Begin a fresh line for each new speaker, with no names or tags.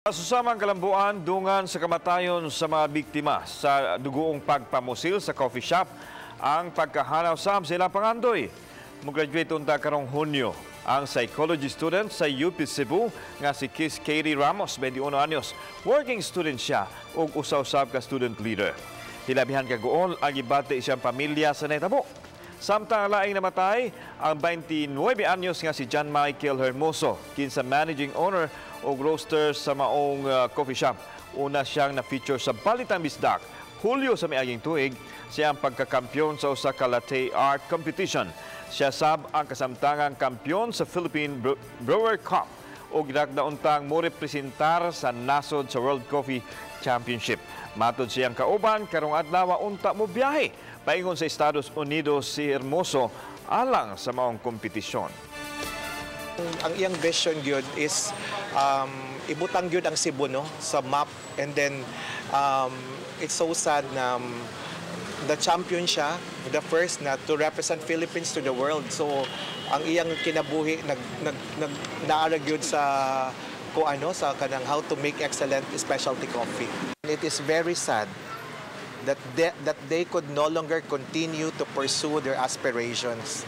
Susamang kalambuan dungan sa kamatayon sa mga biktima sa dugoong pagpamusil sa coffee shop ang pagkahanaw sa sila pangandoy. Mag-graduate unta karong Hunyo ang psychology student sa UP Cebu nga si Katie Ramos, 21 anyos. Working student siya ug usaw-usab ka student leader. Hilabihan kagoon ang Gipatay siyang pamilya sa netabo. Samtang laing namatay ang 29 anyos nga si John Michael Hermoso, kinsa managing owner o roaster sa maong coffee shop. Una siyang na-feature sa Balitang Bisdak. Hulyo sa miaging tuig, siya ang pagkakampyon sa usa ka latte art competition. Siya sab ang kasamtangang kampyon sa Philippine Brewer Cup o ginagdauntang mo representar sa nasod sa World Coffee Championship. Matod siyang kauban karong adlaw unta mo biyahe paingon sa Estados Unidos si Hermoso alang sa maong kompetisyon.
Ang iyang vision gyud is ibutang gyud ang Cebu no sa map, and then it's so sad na the champion siya, the first na to represent Philippines to the world. So ang iyang kinabuhi naara gyud sa sa kanang how to make excellent specialty coffee. It is very sad that they could no longer continue to pursue their aspirations.